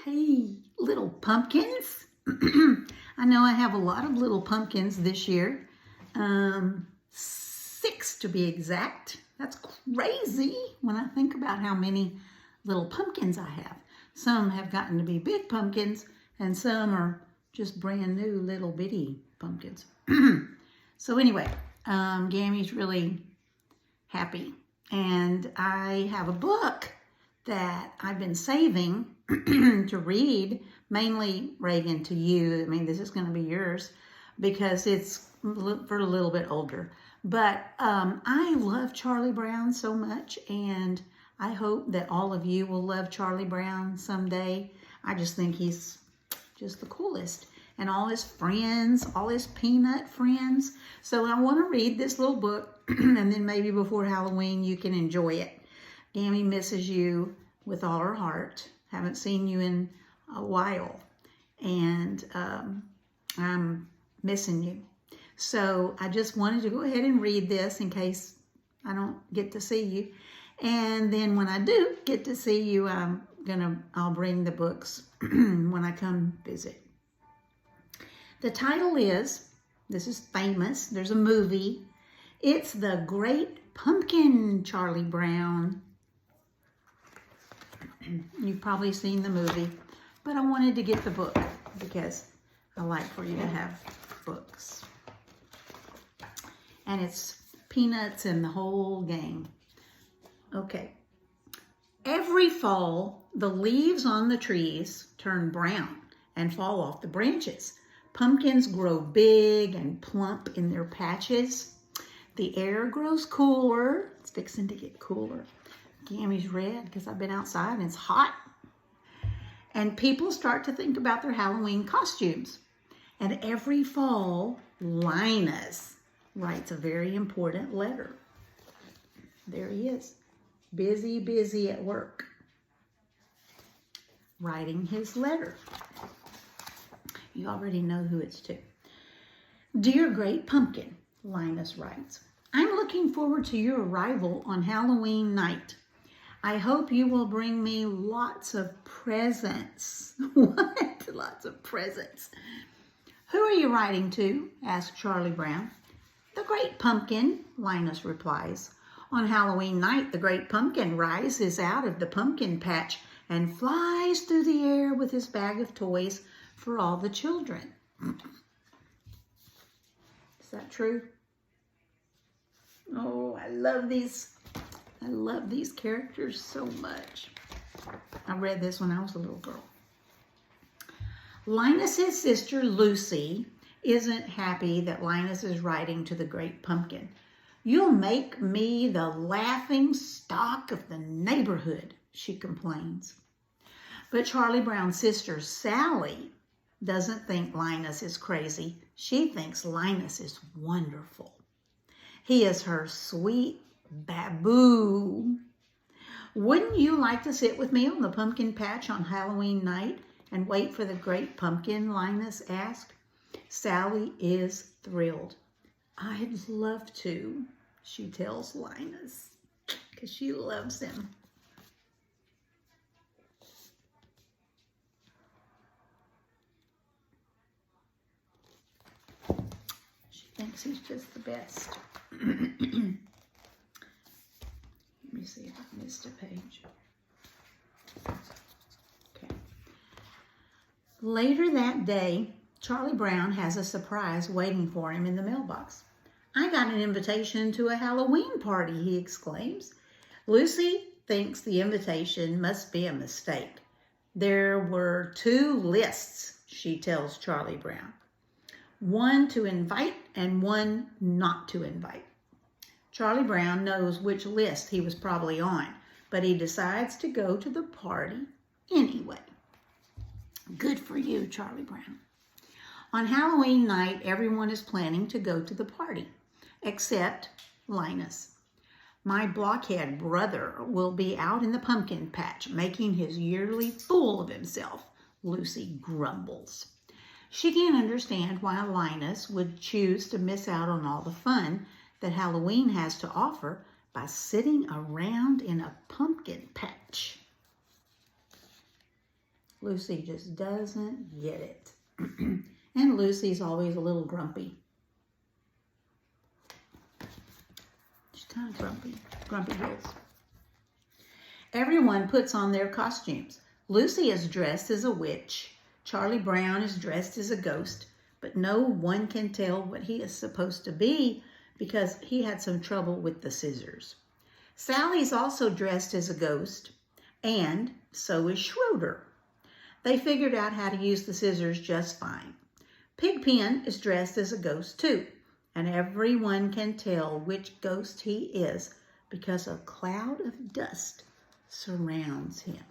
Hey, little pumpkins. I know I have a lot of little pumpkins this year. 6 to be exact. That's crazy when I think about how many little pumpkins I have. Some have gotten to be big pumpkins and some are just brand new little bitty pumpkins. So anyway, Gammy's really happy. And I have a book that I've been saving to read, mainly, Reagan, to you. I mean, this is going to be yours because it's for a little bit older. But I love Charlie Brown so much, and I hope that all of you will love Charlie Brown someday. I just think he's just the coolest. And all his friends, all his peanut friends. So I want to read this little book, and then maybe before Halloween you can enjoy it. Gammy misses you with all her heart. Haven't seen you in a while, and I'm missing you. So I just wanted to go ahead and read this in case I don't get to see you. And then when I do get to see you, I'll bring the books when I come visit. The title is, this is famous, there's a movie. It's The Great Pumpkin, Charlie Brown. You've probably seen the movie, but I wanted to get the book because I like for you to have books. And it's Peanuts and the whole gang. Okay. Every fall, the leaves on the trees turn brown and fall off the branches. Pumpkins grow big and plump in their patches. The air grows cooler. It's fixing to get cooler. Gammy's red because I've been outside and it's hot. And people start to think about their Halloween costumes. And every fall, Linus writes a very important letter. There he is, busy at work, writing his letter. You already know who it's to. Dear Great Pumpkin, Linus writes, I'm looking forward to your arrival on Halloween night. I hope you will bring me lots of presents. What? Lots of presents. Who are you writing to? Asked Charlie Brown. The Great Pumpkin, Linus replies. On Halloween night, the Great Pumpkin rises out of the pumpkin patch and flies through the air with his bag of toys for all the children. Is that true? Oh, I love these characters so much. I read this when I was a little girl. Linus's sister Lucy isn't happy that Linus is writing to the Great Pumpkin. You'll make me the laughing stock of the neighborhood, she complains. But Charlie Brown's sister Sally doesn't think Linus is crazy. She thinks Linus is wonderful. He is her sweet baboo. Wouldn't you like to sit with me on the pumpkin patch on Halloween night and wait for the Great Pumpkin? Linus asked. Sally is thrilled. I'd love to, she tells Linus, because she loves him. She thinks he's just the best. Let me see if I missed a page. Okay. Later that day, Charlie Brown has a surprise waiting for him in the mailbox. I got an invitation to a Halloween party, he exclaims. Lucy thinks the invitation must be a mistake. There were 2 lists, she tells Charlie Brown. One to invite and one not to invite. Charlie Brown knows which list he was probably on, but he decides to go to the party anyway. Good for you, Charlie Brown. On Halloween night, everyone is planning to go to the party, except Linus. My blockhead brother will be out in the pumpkin patch making his yearly fool of himself, Lucy grumbles. She can't understand why Linus would choose to miss out on all the fun that Halloween has to offer by sitting around in a pumpkin patch. Lucy just doesn't get it. And Lucy's always a little grumpy. She's kind of grumpy. Grumpy Hills. Everyone puts on their costumes. Lucy is dressed as a witch. Charlie Brown is dressed as a ghost, but no one can tell what he is supposed to be because he had some trouble with the scissors. Sally's also dressed as a ghost, and so is Schroeder. They figured out how to use the scissors just fine. Pigpen is dressed as a ghost too, and everyone can tell which ghost he is because a cloud of dust surrounds him.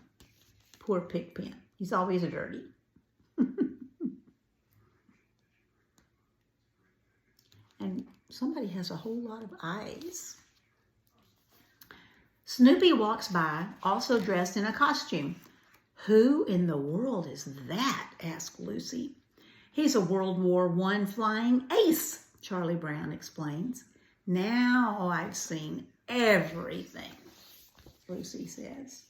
Poor Pigpen. He's always dirty. And somebody has a whole lot of eyes. Snoopy walks by, also dressed in a costume. Who in the world is that? Asked Lucy. He's a World War I flying ace, Charlie Brown explains. Now I've seen everything, Lucy says.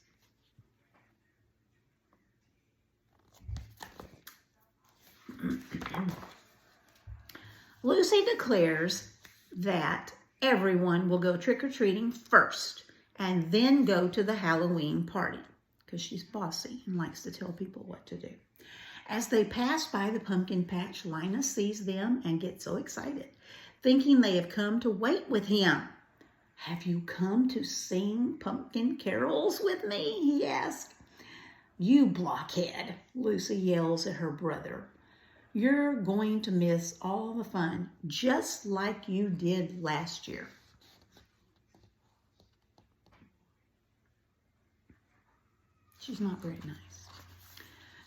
Lucy declares that everyone will go trick-or-treating first and then go to the Halloween party because she's bossy and likes to tell people what to do. As they pass by the pumpkin patch, Linus sees them and gets so excited, thinking they have come to wait with him. Have you come to sing pumpkin carols with me? He asked. You blockhead, Lucy yells at her brother. You're going to miss all the fun, just like you did last year. She's not very nice.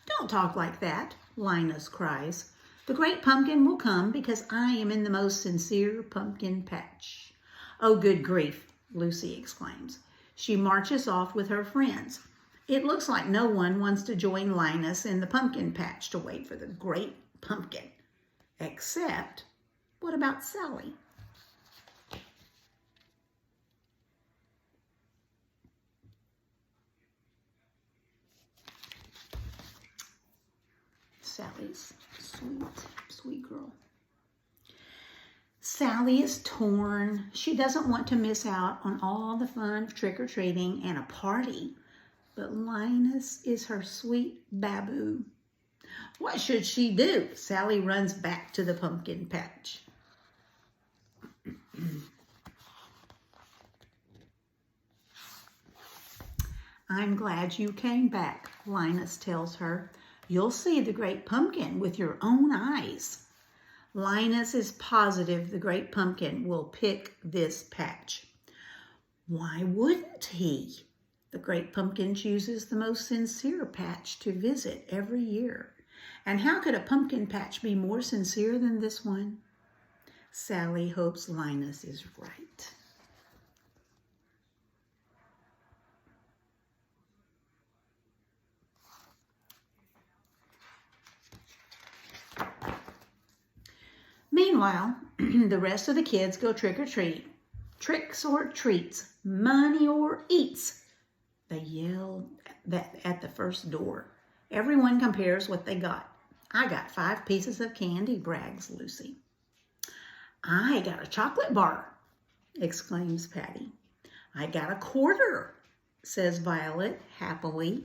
Don't talk like that, Linus cries. The great pumpkin will come because I am in the most sincere pumpkin patch. Oh, good grief, Lucy exclaims. She marches off with her friends. It looks like no one wants to join Linus in the pumpkin patch to wait for the great pumpkin. Except, what about Sally? Sally's sweet girl. Sally is torn. She doesn't want to miss out on all the fun of trick-or-treating and a party, but Linus is her sweet baboo. What should she do? Sally runs back to the pumpkin patch. I'm glad you came back, Linus tells her. You'll see the great pumpkin with your own eyes. Linus is positive the great pumpkin will pick this patch. Why wouldn't he? The great pumpkin chooses the most sincere patch to visit every year. And how could a pumpkin patch be more sincere than this one? Sally hopes Linus is right. Meanwhile, the rest of the kids go trick-or-treating. Tricks or treats, money or eats, they yell at the first door. Everyone compares what they got. I got 5 pieces of candy, brags Lucy. I got a chocolate bar, exclaims Patty. I got a quarter, says Violet happily.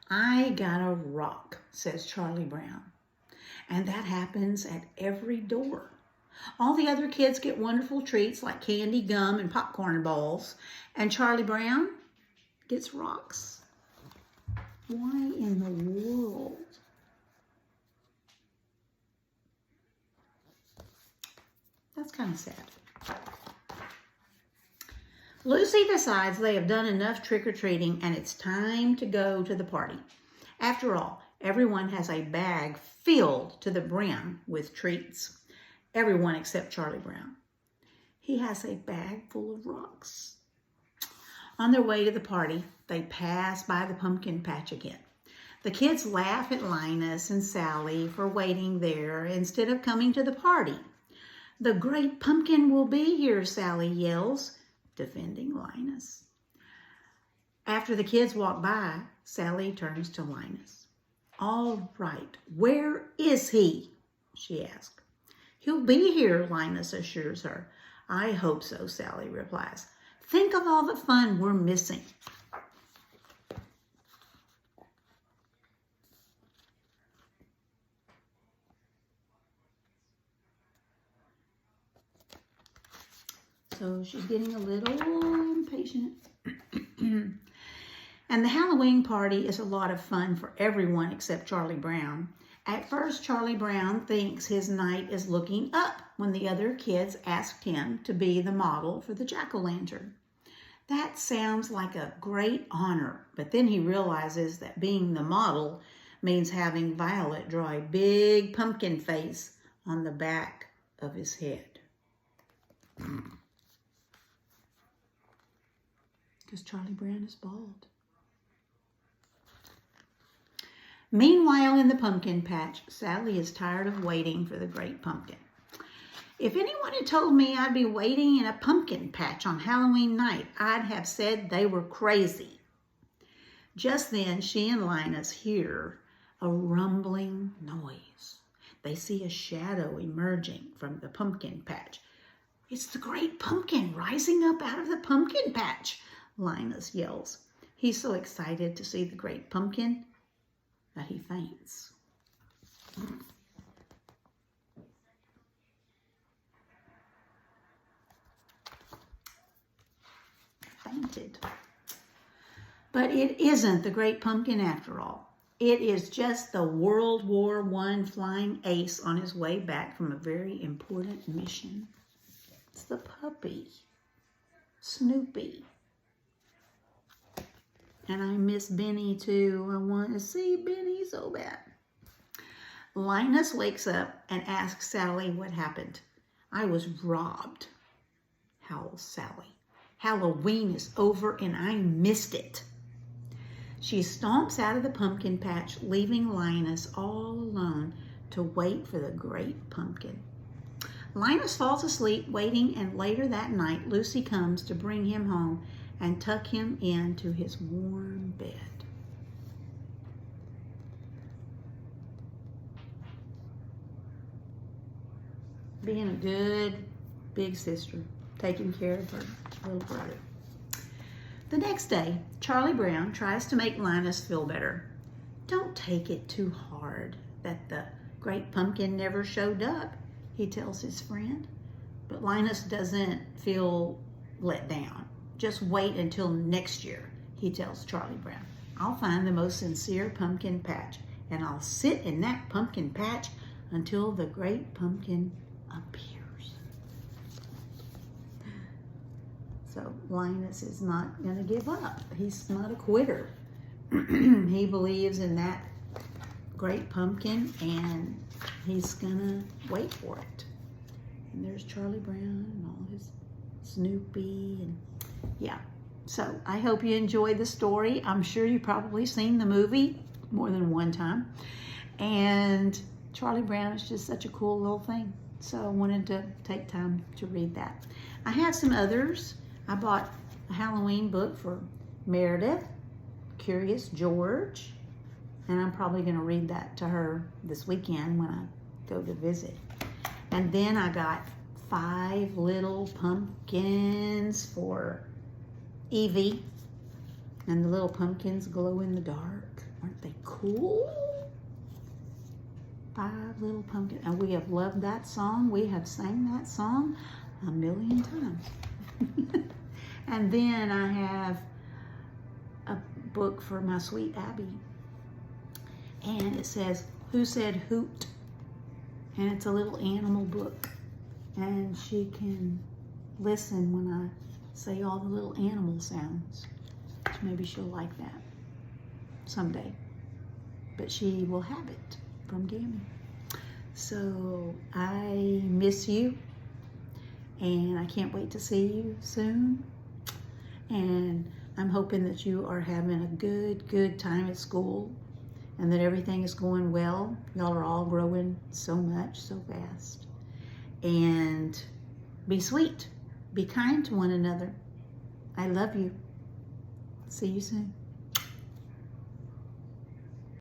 I got a rock, says Charlie Brown. And that happens at every door. All the other kids get wonderful treats like candy, gum, and popcorn balls. And Charlie Brown gets rocks. Why in the world? That's kind of sad. Lucy decides they have done enough trick-or-treating and it's time to go to the party. After all, everyone has a bag filled to the brim with treats. Everyone except Charlie Brown. He has a bag full of rocks. On their way to the party, they pass by the pumpkin patch again. The kids laugh at Linus and Sally for waiting there instead of coming to the party. The great pumpkin will be here, Sally yells, defending Linus. After the kids walk by, Sally turns to Linus. "All right, where is he?" she asked. "He'll be here," Linus assures her. "I hope so," Sally replies. "Think of all the fun we're missing." So she's getting a little impatient. And the Halloween party is a lot of fun for everyone except Charlie Brown. At first, Charlie Brown thinks his night is looking up when the other kids asked him to be the model for the jack-o'-lantern. That sounds like a great honor, but then he realizes that being the model means having Violet draw a big pumpkin face on the back of his head. Because Charlie Brown is bald. Meanwhile, in the pumpkin patch, Sally is tired of waiting for the great pumpkin. "If anyone had told me I'd be waiting in a pumpkin patch on Halloween night, I'd have said they were crazy." Just then, she and Linus hear a rumbling noise. They see a shadow emerging from the pumpkin patch. "It's the great pumpkin rising up out of the pumpkin patch," Linus yells. He's so excited to see the great pumpkin that he faints. Fainted. But it isn't the great pumpkin after all. It is just the World War I flying ace on his way back from a very important mission. It's the puppy, Snoopy. And I miss Benny too. I want to see Benny so bad. Linus wakes up and asks Sally what happened. "I was robbed," howls Sally. "Halloween is over and I missed it." She stomps out of the pumpkin patch, leaving Linus all alone to wait for the great pumpkin. Linus falls asleep waiting, and later that night, Lucy comes to bring him home and tuck him into his warm bed. Being a good big sister, taking care of her little brother. The next day, Charlie Brown tries to make Linus feel better. "Don't take it too hard that the great pumpkin never showed up," he tells his friend. But Linus doesn't feel let down. "Just wait until next year," he tells Charlie Brown. "I'll find the most sincere pumpkin patch, and I'll sit in that pumpkin patch until the great pumpkin appears." So Linus is not going to give up. He's not a quitter. He believes in that great pumpkin, and he's going to wait for it. And there's Charlie Brown and all his Snoopy, and yeah. So I hope you enjoyed the story. I'm sure you've probably seen the movie more than one time. And Charlie Brown is just such a cool little thing. So I wanted to take time to read that. I have some others. I bought a Halloween book for Meredith, Curious George, and I'm probably going to read that to her this weekend when I go to visit. And then I got 5 little pumpkins for Evie, and the little pumpkins glow in the dark. Aren't they cool? 5 little pumpkins. And we have loved that song. We have sang that song a million times. And then I have a book for my sweet Abby. And it says, Who Said Hoot? And it's a little animal book. And she can listen when I say all the little animal sounds. So maybe she'll like that someday. But she will have it from Gammy. So I miss you. And I can't wait to see you soon. And I'm hoping that you are having a good time at school, and that everything is going well. Y'all are all growing so much, so fast. And be sweet. Be kind to one another. I love you. See you soon.